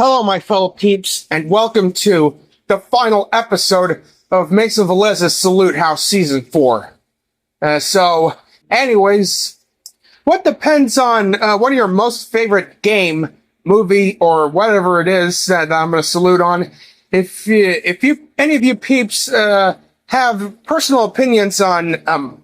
Hello, my fellow peeps, and welcome to the final episode of Mesa Velez's Salute House Season 4. Anyways, what depends on one of your most favorite game, movie, or whatever it is that I'm going to salute on. If any of you peeps have personal opinions on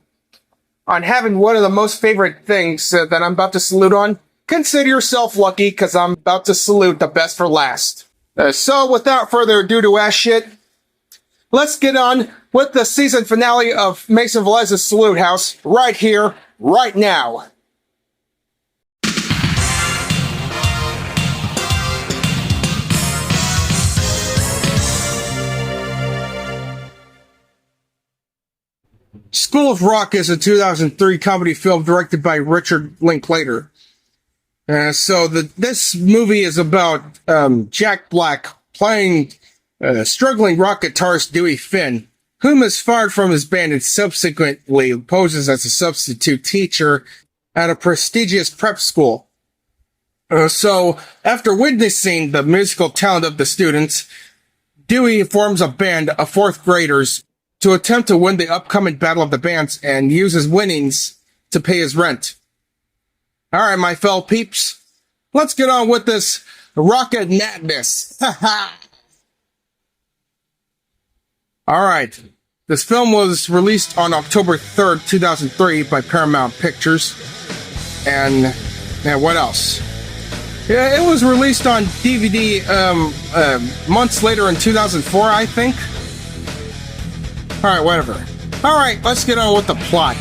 having one of the most favorite things that I'm about to salute on, consider yourself lucky, because I'm about to salute the best for last. So without further ado to ass shit, let's get on with the season finale of Mesa Velez's Salute House right here, right now. School of Rock is a 2003 comedy film directed by Richard Linklater. This movie is about Jack Black playing struggling rock guitarist Dewey Finn, whom is fired from his band and subsequently poses as a substitute teacher at a prestigious prep school. After witnessing the musical talent of the students, Dewey forms a band of fourth graders to attempt to win the upcoming Battle of the Bands and use his winnings to pay his rent. Alright, my fellow peeps, let's get on with this rocket madness. Alright, this film was released on October 3rd, 2003 by Paramount Pictures. And what else? Yeah, it was released on DVD months later in 2004, I think. Alright, whatever. Alright, let's get on with the plot.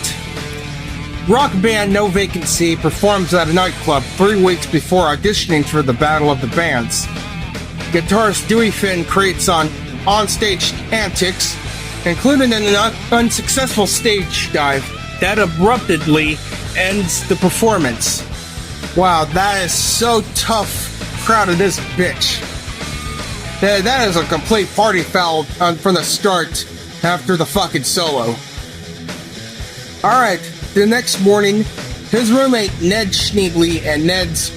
Rock band No Vacancy performs at a nightclub 3 weeks before auditioning for the Battle of the Bands. Guitarist Dewey Finn creates on-stage antics, including an unsuccessful stage dive that abruptly ends the performance. Wow, that is so tough, crowd of this bitch. That is a complete party foul from the start after the fucking solo. Alright. The next morning, his roommate Ned Schneebly and Ned's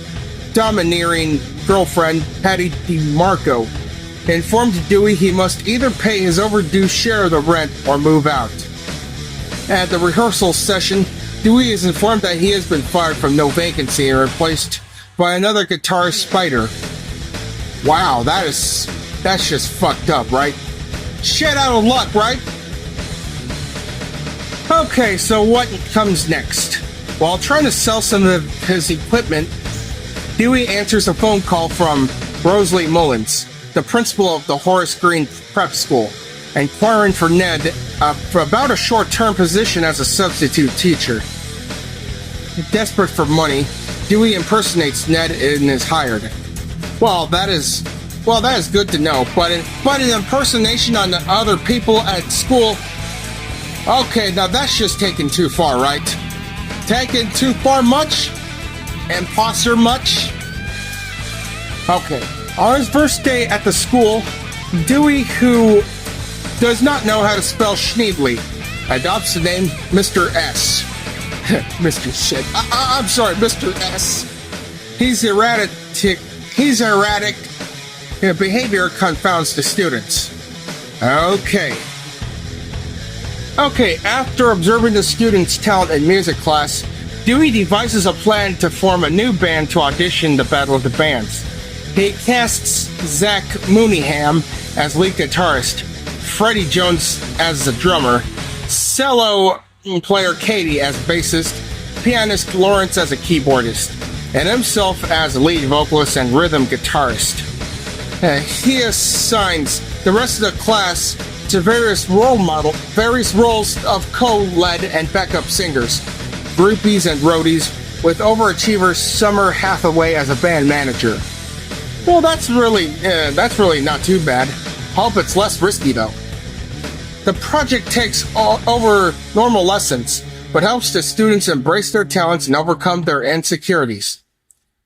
domineering girlfriend Patty DeMarco informed Dewey he must either pay his overdue share of the rent or move out. At the rehearsal session, Dewey is informed that he has been fired from No Vacancy and replaced by another guitarist, Spider. Wow, that's just fucked up, right? Shit out of luck, right? Okay, so what comes next? While trying to sell some of his equipment, Dewey answers a phone call from Rosalie Mullins, the principal of the Horace Green Prep School, inquiring for Ned for about a short-term position as a substitute teacher. Desperate for money, Dewey impersonates Ned and is hired. Well, that is good to know, but an impersonation on the other people at school. Okay, now that's just taken too far, right? Taken too far much? Imposter much? Okay. On his first day at the school, Dewey, who does not know how to spell Schneebly, adopts the name Mr. S. Mr. Shit. I'm sorry, Mr. S. His erratic behavior confounds the students. Okay, after observing the students' talent in music class, Dewey devises a plan to form a new band to audition the Battle of the Bands. He casts Zach Mooneyham as lead guitarist, Freddie Jones as the drummer, cello player Katie as bassist, pianist Lawrence as a keyboardist, and himself as lead vocalist and rhythm guitarist. He assigns the rest of the class to various roles of co-led and backup singers, groupies and roadies, with overaachiever Summer Hathaway as a band manager. Well, that's really not too bad. Hope it's less risky though. The project takes over normal lessons, but helps the students embrace their talents and overcome their insecurities,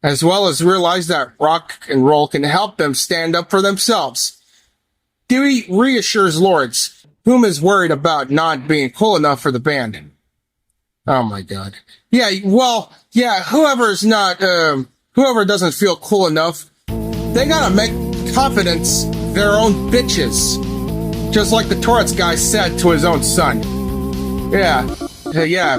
as well as realize that rock and roll can help them stand up for themselves. Dewey reassures Lawrence, whom is worried about not being cool enough for the band. Oh my god. Whoever doesn't feel cool enough They gotta make confidence their own bitches. Just like the Torrance guy said to his own son. Yeah,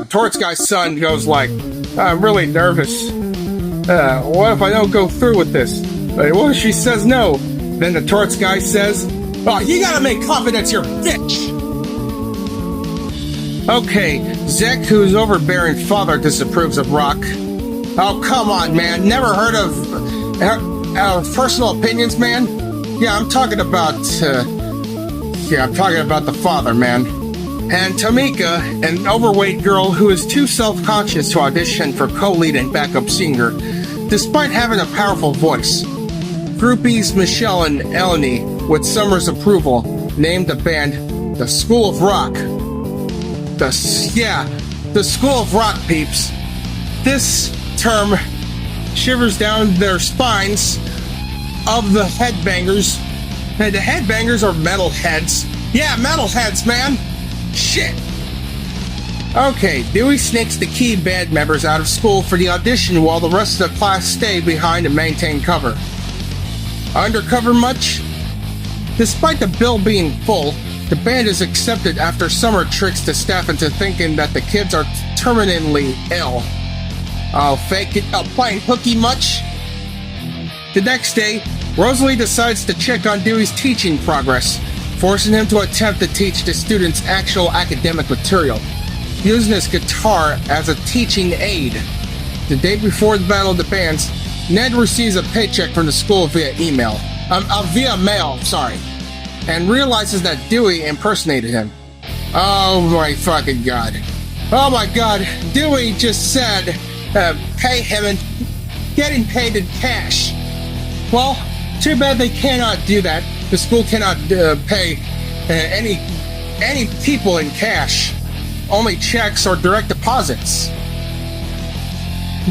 Torrance guy's son goes like, I'm really nervous. What if I don't go through with this? What if she says no? Then the Torrance guy says, oh, you gotta make confidence your bitch! Okay, Zach, whose overbearing father disapproves of rock. Oh, come on, man. Never heard of personal opinions, man? Yeah, I'm talking about the father, man. And Tamika, an overweight girl who is too self-conscious to audition for co-lead and backup singer, despite having a powerful voice. Groupies Michelle and Eleni, with Summer's approval, named the band the School of Rock. The School of Rock, peeps. This term shivers down their spines of the headbangers. And the headbangers are metalheads. Yeah, metalheads, man. Shit. Okay, Dewey sneaks the key band members out of school for the audition while the rest of the class stay behind and maintain cover. Undercover much? Despite the bill being full, the band is accepted after Summer tricks the staff into thinking that the kids are terminally ill. Oh, fake it up playing hooky much? The next day, Rosalie decides to check on Dewey's teaching progress, forcing him to attempt to teach the students actual academic material, using his guitar as a teaching aid. The day before the Battle of the Bands, Ned receives a paycheck from the school via mail, and realizes that Dewey impersonated him. Oh my fucking god. Oh my god, Dewey just said, pay him and getting paid in cash. Well, too bad they cannot do that. The school cannot pay any people in cash. Only checks or direct deposits.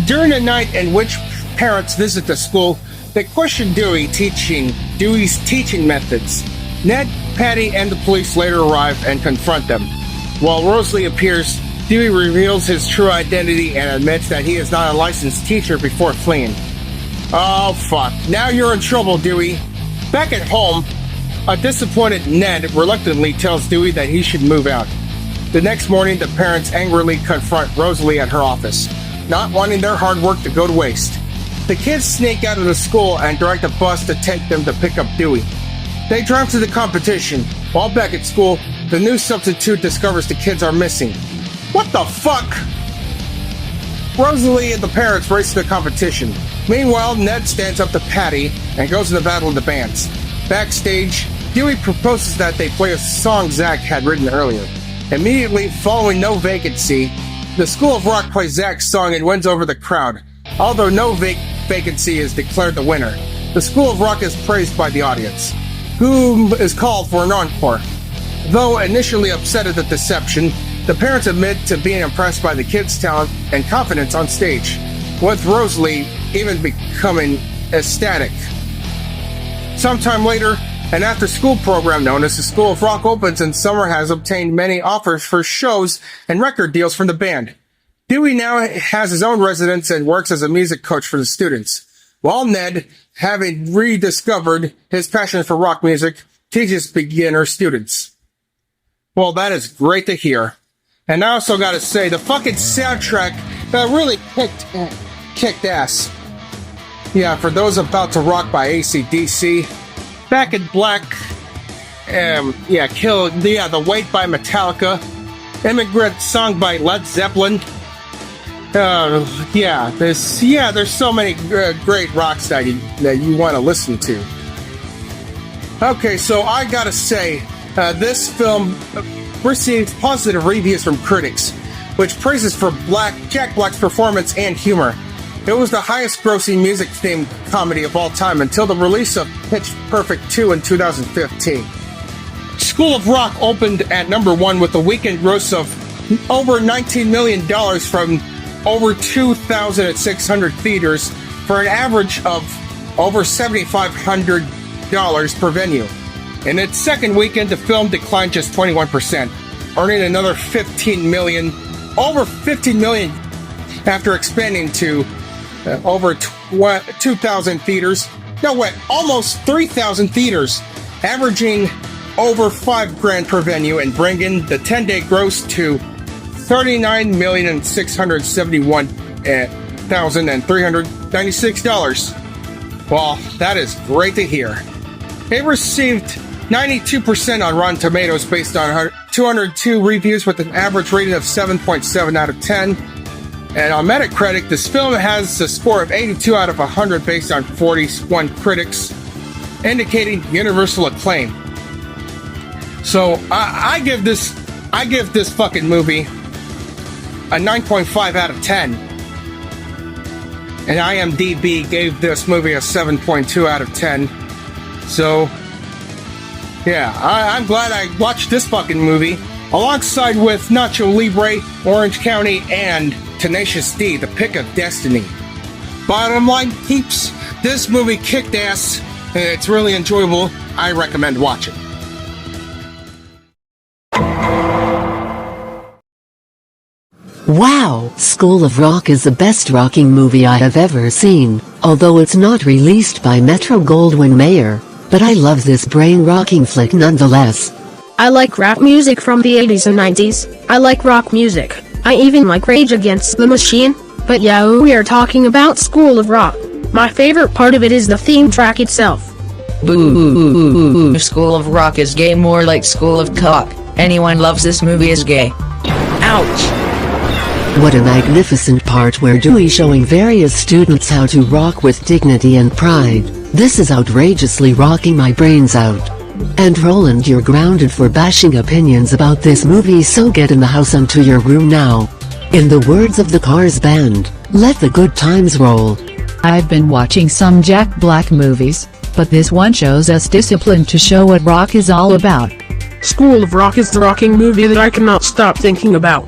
During the night in which parents visit the school, they question Dewey's teaching methods. Ned, Patty, and the police later arrive and confront them. While Rosalie appears, Dewey reveals his true identity and admits that he is not a licensed teacher before fleeing. Oh fuck, now you're in trouble, Dewey. Back at home, a disappointed Ned reluctantly tells Dewey that he should move out. The next morning, the parents angrily confront Rosalie at her office, not wanting their hard work to go to waste. The kids sneak out of the school and direct a bus to take them to pick up Dewey. They drive to the competition. While back at school, the new substitute discovers the kids are missing. What the fuck? Rosalie and the parents race to the competition. Meanwhile, Ned stands up to Patty and goes to the Battle of the Bands. Backstage, Dewey proposes that they play a song Zach had written earlier. Immediately following No Vacancy, the School of Rock plays Zach's song and wins over the crowd. Although No Vacancy is declared the winner, the School of Rock is praised by the audience, who is called for an encore. Though initially upset at the deception, the parents admit to being impressed by the kids' talent and confidence on stage, with Rosalie even becoming ecstatic. Sometime later, an after-school program known as the School of Rock opens, and Summer has obtained many offers for shows and record deals from the band. Dewey now has his own residence and works as a music coach for the students, while Ned, having rediscovered his passion for rock music, teaches beginner students. Well, that is great to hear. And I also gotta say, the fucking soundtrack really kicked ass. Yeah, for those about to rock by AC/DC, Back in Black, The Weight by Metallica, Immigrant Song by Led Zeppelin. There's so many great rocks that you want to listen to. Okay, so I gotta say, this film received positive reviews from critics, which praises for Jack Black's performance and humor. It was the highest-grossing music-themed comedy of all time until the release of Pitch Perfect 2 in 2015. School of Rock opened at number 1 with a weekend gross of over $19 million from over 2,600 theaters for an average of over $7,500 per venue. In its second weekend, the film declined just 21%, earning another over $15 million after expanding to over 2,000 theaters. No, wait, almost 3,000 theaters, averaging over $5,000 per venue and bringing the 10-day gross to $39,671,396. Well, that is great to hear. It received 92% on Rotten Tomatoes based on 202 reviews with an average rating of 7.7 out of 10. And on Metacritic, this film has a score of 82 out of 100 based on 41 critics, indicating universal acclaim. So I give this fucking movie a 9.5 out of 10. And IMDb gave this movie a 7.2 out of 10. So, yeah, I'm glad I watched this fucking movie alongside with Nacho Libre, Orange County, and Tenacious D, The Pick of Destiny. Bottom line, Peepz, this movie kicked ass. It's really enjoyable. I recommend watching. Wow, School of Rock is the best rocking movie I have ever seen, although it's not released by Metro-Goldwyn-Mayer, but I love this brain-rocking flick nonetheless. I like rap music from the 80s and 90s, I like rock music, I even like Rage Against the Machine, but yeah, we are talking about School of Rock. My favorite part of it is the theme track itself. Boo. School of Rock is gay, more like School of Cock. Anyone loves this movie is gay. Ouch. What a magnificent part where Dewey showing various students how to rock with dignity and pride. This is outrageously rocking my brains out. And Roland, you're grounded for bashing opinions about this movie, so get in the house and to your room now. In the words of the Cars band, let the good times roll. I've been watching some Jack Black movies, but this one shows us discipline to show what rock is all about. School of Rock is the rocking movie that I cannot stop thinking about.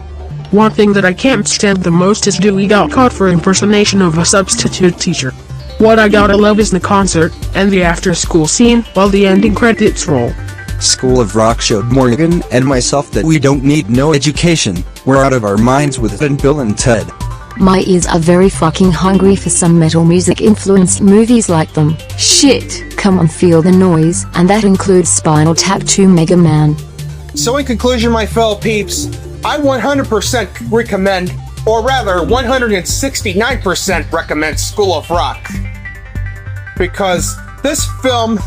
One thing that I can't stand the most is Dewey got caught for impersonation of a substitute teacher. What I gotta love is the concert, and the after-school scene, while the ending credits roll. School of Rock showed Morgan and myself that we don't need no education, we're out of our minds with it and Bill and Ted. My ears are very fucking hungry for some metal music influenced movies like them. Shit, come on, feel the noise, and that includes Spinal Tap 2 Mega Man. So in conclusion, my fellow peeps, I 100% recommend, or rather 169% recommend School of Rock. Because this film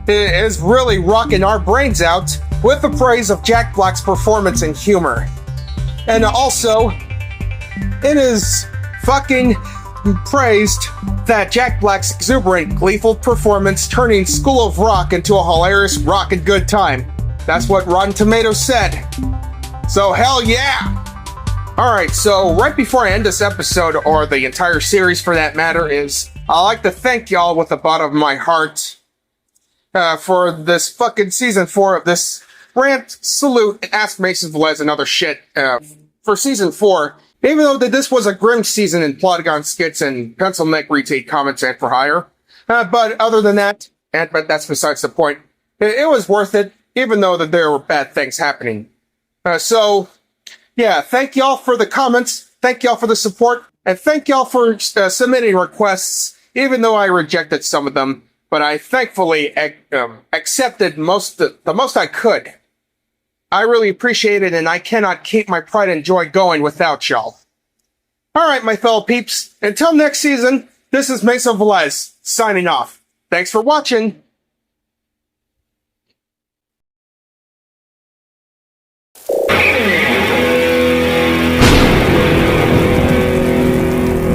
is really rocking our brains out with the praise of Jack Black's performance and humor. And also, it is fucking praised that Jack Black's exuberant, gleeful performance turning School of Rock into a hilarious rockin' good time. That's what Rotten Tomatoes said. So hell yeah! Alright, so right before I end this episode, or the entire series for that matter, I'd like to thank y'all with the bottom of my heart for this fucking season 4 of this rant, salute, and ask Mason Velez and other shit for season 4. Even though that this was a grim season in Plotagon skits and pencil neck retake comments and for hire. But other than that, but that's besides the point, it was worth it, even though that there were bad things happening. So, yeah, thank y'all for the comments, thank y'all for the support, and thank y'all for submitting requests, even though I rejected some of them, but I thankfully accepted the most I could. I really appreciate it, and I cannot keep my pride and joy going without y'all. Alright, my fellow peeps, until next season, this is Mason Velez, signing off. Thanks for watching! Yeah.